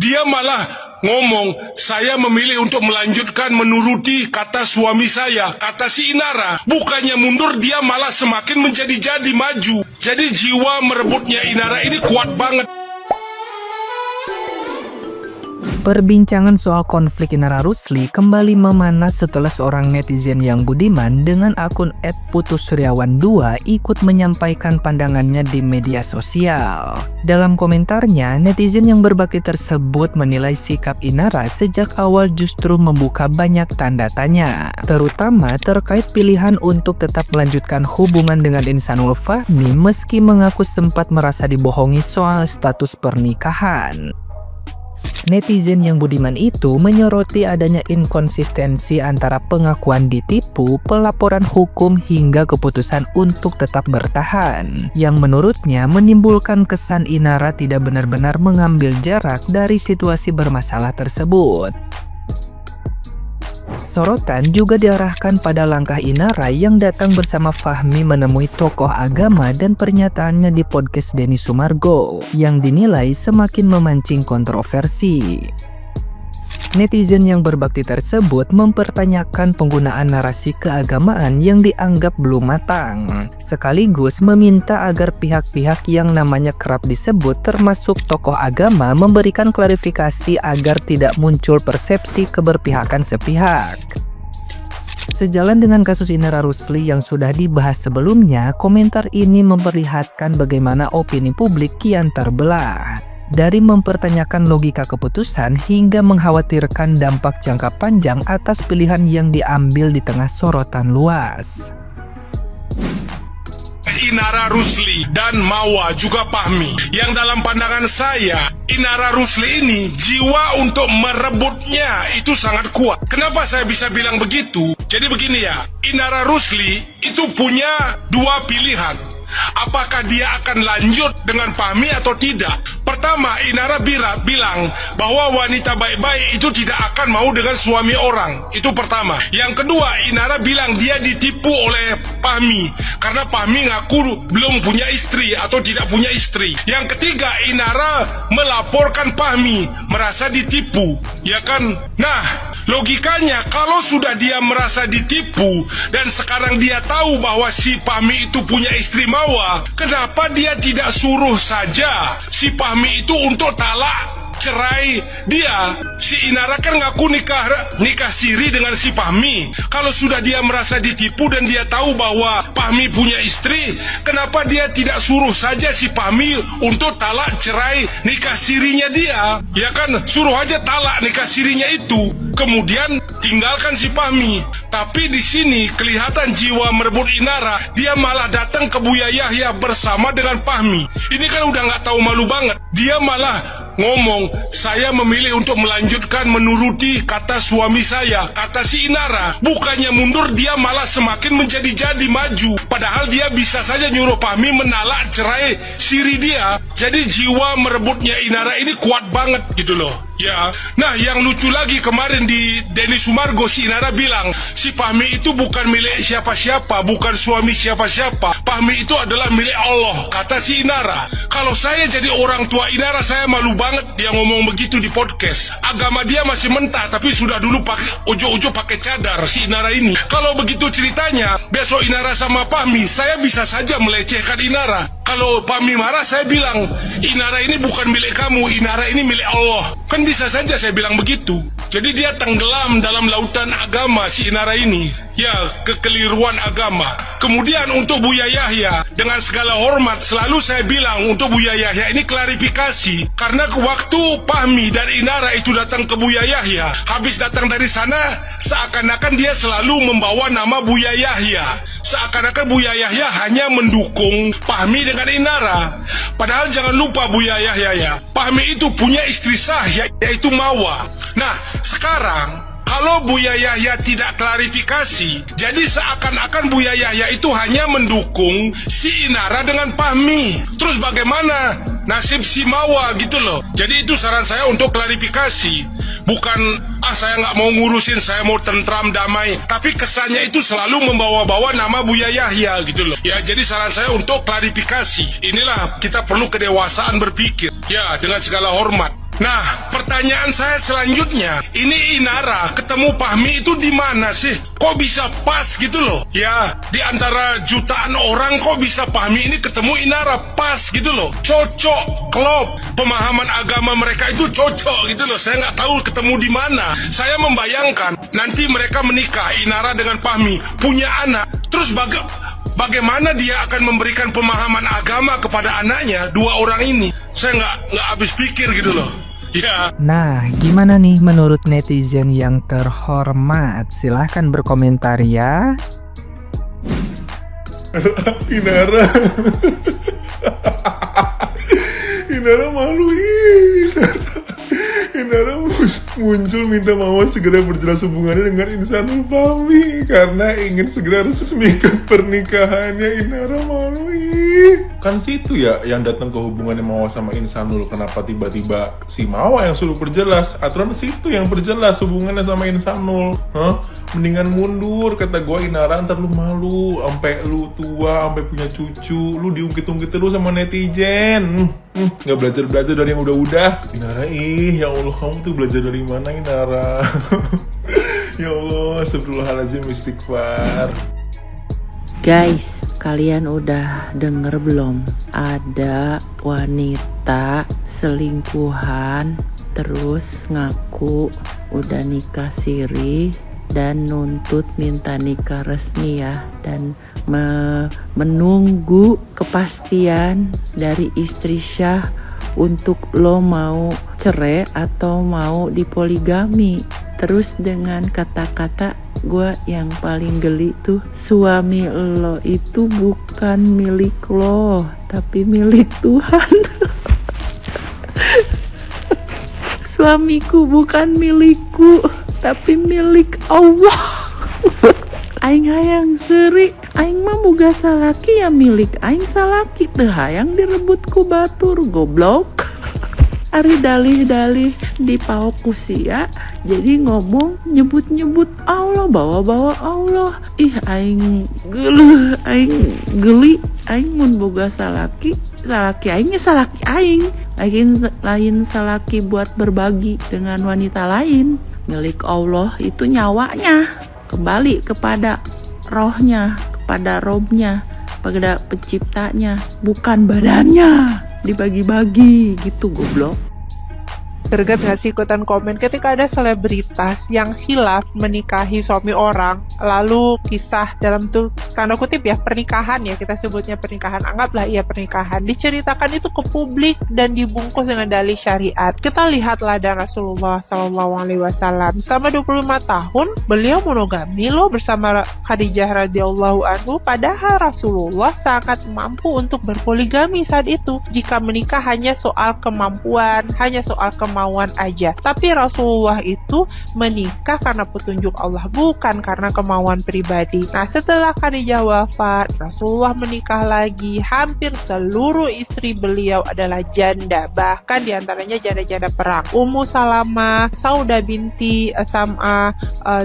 Dia malah ngomong, saya memilih untuk melanjutkan menuruti kata suami saya, kata si Inara. Bukannya mundur, dia malah semakin menjadi-jadi maju. Jadi jiwa merebutnya Inara ini kuat banget. Perbincangan soal konflik Inara Rusli kembali memanas setelah seorang netizen yang budiman dengan akun @putusriawan2 ikut menyampaikan pandangannya di media sosial. Dalam komentarnya, netizen yang berbakti tersebut menilai sikap Inara sejak awal justru membuka banyak tanda tanya, terutama terkait pilihan untuk tetap melanjutkan hubungan dengan Insanul Fahmi meski mengaku sempat merasa dibohongi soal status pernikahan. Netizen yang budiman itu menyoroti adanya inkonsistensi antara pengakuan ditipu, pelaporan hukum hingga keputusan untuk tetap bertahan, yang menurutnya menimbulkan kesan Inara tidak benar-benar mengambil jarak dari situasi bermasalah tersebut. Sorotan juga diarahkan pada langkah Inara yang datang bersama Fahmi menemui tokoh agama dan pernyataannya di podcast Denny Sumargo yang dinilai semakin memancing kontroversi. Netizen yang berbakti tersebut mempertanyakan penggunaan narasi keagamaan yang dianggap belum matang, sekaligus meminta agar pihak-pihak yang namanya kerap disebut termasuk tokoh agama memberikan klarifikasi agar tidak muncul persepsi keberpihakan sepihak. Sejalan dengan kasus Inara Rusli yang sudah dibahas sebelumnya, komentar ini memperlihatkan bagaimana opini publik kian terbelah. Dari mempertanyakan logika keputusan hingga mengkhawatirkan dampak jangka panjang atas pilihan yang diambil di tengah sorotan luas. Inara Rusli dan Mawa juga Fahmi, yang dalam pandangan saya Inara Rusli ini jiwa untuk merebutnya itu sangat kuat. Kenapa saya bisa bilang begitu? Jadi begini ya, Inara Rusli itu punya dua pilihan. Apakah dia akan lanjut dengan Fahmi atau tidak? Pertama, Inara bilang bahwa wanita baik-baik itu tidak akan mau dengan suami orang. Itu pertama. Yang kedua, Inara bilang dia ditipu oleh Fahmi karena Fahmi ngaku belum punya istri atau tidak punya istri. Yang ketiga, Inara melaporkan Fahmi merasa ditipu, ya kan? Nah, logikanya kalau sudah dia merasa ditipu dan sekarang dia tahu bahwa si Fahmi itu punya istri Mawa, kenapa dia tidak suruh saja si Fahmi itu untuk talak cerai dia? Si Inara kan ngaku nikah siri dengan si Fahmi. Kalau sudah dia merasa ditipu dan dia tahu bahwa Fahmi punya istri, kenapa dia tidak suruh saja si Fahmi untuk talak cerai nikah sirinya dia? Ya kan, suruh aja talak nikah sirinya itu, kemudian tinggalkan si Fahmi. Tapi di sini kelihatan jiwa merebut Inara, dia malah datang ke Buya Yahya bersama dengan Fahmi. Ini kan udah nggak tahu malu banget. Dia malah ngomong, saya memilih untuk melanjutkan menuruti kata suami saya, kata si Inara. Bukannya mundur, dia malah semakin menjadi-jadi maju. Padahal dia bisa saja nyuruh Fahmi menalak cerai siri dia. Jadi jiwa merebutnya Inara ini kuat banget gitu loh. Ya, nah yang lucu lagi kemarin di Denny Sumargo, si Inara bilang si Fahmi itu bukan milik siapa-siapa, bukan suami siapa-siapa. Fahmi itu adalah milik Allah, kata si Inara. Kalau saya jadi orang tua Inara, saya malu banget dia ngomong begitu di podcast. Agama dia masih mentah, tapi sudah dulu pakai ojo-ojo pakai cadar si Inara ini. Kalau begitu ceritanya, besok Inara sama Fahmi, saya bisa saja melecehkan Inara. Kalau Fahmi marah, saya bilang Inara ini bukan milik kamu, Inara ini milik Allah. Kan bisa saja saya bilang begitu. Jadi dia tenggelam dalam lautan agama si Inara ini. Ya, kekeliruan agama. Kemudian untuk Buya Yahya, dengan segala hormat selalu saya bilang untuk Buya Yahya ini klarifikasi. Karena waktu Fahmi dan Inara itu datang ke Buya Yahya, habis datang dari sana, seakan-akan dia selalu membawa nama Buya Yahya. Seakan-akan Buya Yahya hanya mendukung Fahmi dengan Inara. Padahal jangan lupa Buya Yahya ya, Fahmi itu punya istri sah yaitu Mawa. Nah, sekarang kalau Buya Yahya tidak klarifikasi, jadi seakan-akan Buya Yahya itu hanya mendukung si Inara dengan Fahmi. Terus bagaimana nasib si Mawa gitu loh. Jadi itu saran saya untuk klarifikasi. Bukan, saya nggak mau ngurusin, saya mau tentram, damai. Tapi kesannya itu selalu membawa-bawa nama Buya Yahya gitu loh. Ya, jadi saran saya untuk klarifikasi. Inilah kita perlu kedewasaan berpikir. Ya, dengan segala hormat. Nah, pertanyaan pertanyaan saya selanjutnya, ini Inara ketemu Fahmi itu di mana sih? Kok bisa pas gitu loh? Ya, di antara jutaan orang kok bisa Fahmi ini ketemu Inara pas gitu loh. Cocok, klop. Pemahaman agama mereka itu cocok gitu loh. Saya nggak tahu ketemu di mana. Saya membayangkan nanti mereka menikah, Inara dengan Fahmi, punya anak. Terus bagaimana dia akan memberikan pemahaman agama kepada anaknya, dua orang ini? Saya nggak habis pikir gitu loh. Ya. Nah, gimana nih menurut netizen yang terhormat? Silahkan berkomentar ya. Inara Inara malu. Inara muncul minta Mama segera berjelas hubungannya dengan Insanul Fahmi karena ingin segera resmikan pernikahannya. Inara malu. Kan situ ya yang datang ke hubungannya Mawar sama Insanul. Kenapa tiba-tiba si Mawar yang suruh perjelas? Aturan situ yang perjelas hubungannya sama Insanul. Mendingan mundur, kata gue. Inara, ntar lu malu sampai lu tua, sampai punya cucu, lu diungkit-ungkit terus sama netizen. Nggak belajar dari yang udah-udah. Inara, ya Allah, kamu tuh belajar dari mana, Inara? Ya Allah, astagfirullahaladzim, istighfar. Guys, kalian udah denger belum? Ada wanita selingkuhan terus ngaku udah nikah siri dan nuntut minta nikah resmi ya, dan menunggu kepastian dari istri Syah untuk lo mau cerai atau mau dipoligami. Terus dengan kata-kata gue yang paling geli tuh, suami lo itu bukan milik lo tapi milik Tuhan. Suamiku bukan milikku tapi milik Allah. Aing hayang seuri, aing mah boga salaki ya milik aing, salaki teu hayang direbut ku batur, goblok. Ari dalih-dalih di paok kusia, jadi ngomong nyebut-nyebut Allah, bawa-bawa Allah. Ih, aing geuleuh, aing geli, aing mun boga salaki aing salaki aing. Lain salaki buat berbagi dengan wanita lain. Milik Allah itu nyawanya, kembali kepada rohnya, kepada robnya, kepada penciptanya, bukan badannya dibagi-bagi gitu, goblok. Greget gak sih ikutan komen ketika ada selebritas yang hilaf menikahi suami orang, lalu kisah dalam tuh tanda kutip ya pernikahan, ya kita sebutnya pernikahan, anggaplah iya pernikahan, diceritakan itu ke publik dan dibungkus dengan dalih syariat. Kita lihatlah dan Rasulullah SAW selama 25 tahun beliau monogami loh bersama Khadijah radhiyallahu anhu, padahal Rasulullah sangat mampu untuk berpoligami saat itu jika menikah hanya soal kemampuan, hanya soal kemauan aja. Tapi Rasulullah itu menikah karena petunjuk Allah, bukan karena kemauan pribadi. Nah, setelah Khadijah wafat, Rasulullah menikah lagi. Hampir seluruh istri beliau adalah janda, bahkan diantaranya janda-janda perang. Ummu Salamah, Saudah binti Sam'ah,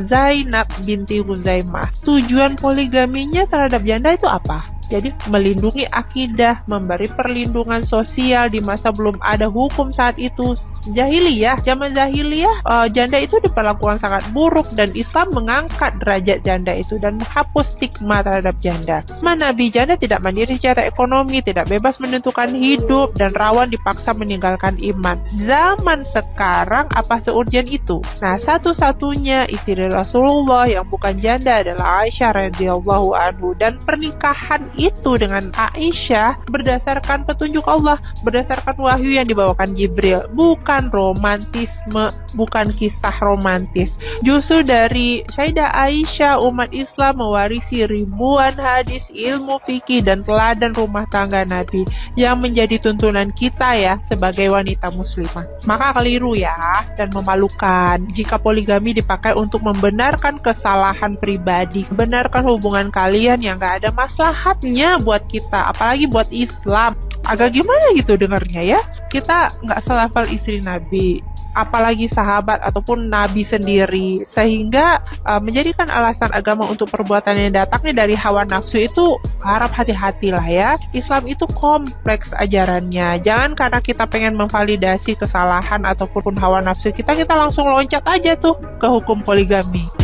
Zainab binti Huzaimah. Tujuan poligaminya terhadap janda itu apa? Jadi melindungi akidah, memberi perlindungan sosial di masa belum ada hukum saat itu. Jahiliyah, zaman jahiliyah, janda itu diperlakukan sangat buruk dan Islam mengangkat derajat janda itu dan menghapus stigma terhadap janda. Nabi janda tidak mandiri secara ekonomi, tidak bebas menentukan hidup dan rawan dipaksa meninggalkan iman. Zaman sekarang apa seurgent itu? Nah, satu-satunya istri Rasulullah yang bukan janda adalah Aisyah radhiyallahu anhu, dan pernikahan itu dengan Aisyah berdasarkan petunjuk Allah, berdasarkan wahyu yang dibawakan Jibril, bukan romantisme, bukan kisah romantis. Justru dari Sayyidah Aisyah umat Islam mewarisi ribuan hadis, ilmu fikih dan teladan rumah tangga Nabi yang menjadi tuntunan kita ya sebagai wanita muslimah. Maka keliru ya dan memalukan jika poligami dipakai untuk membenarkan kesalahan pribadi, membenarkan hubungan kalian yang gak ada maslahatnya buat kita, apalagi buat Islam. Agak gimana gitu dengarnya ya. Kita nggak selafal istri Nabi, apalagi sahabat ataupun nabi sendiri, sehingga menjadikan alasan agama untuk perbuatan yang datangnya dari hawa nafsu itu harap hati-hatilah ya. Islam itu kompleks ajarannya. Jangan karena kita pengen memvalidasi kesalahan ataupun hawa nafsu kita langsung loncat aja tuh ke hukum poligami.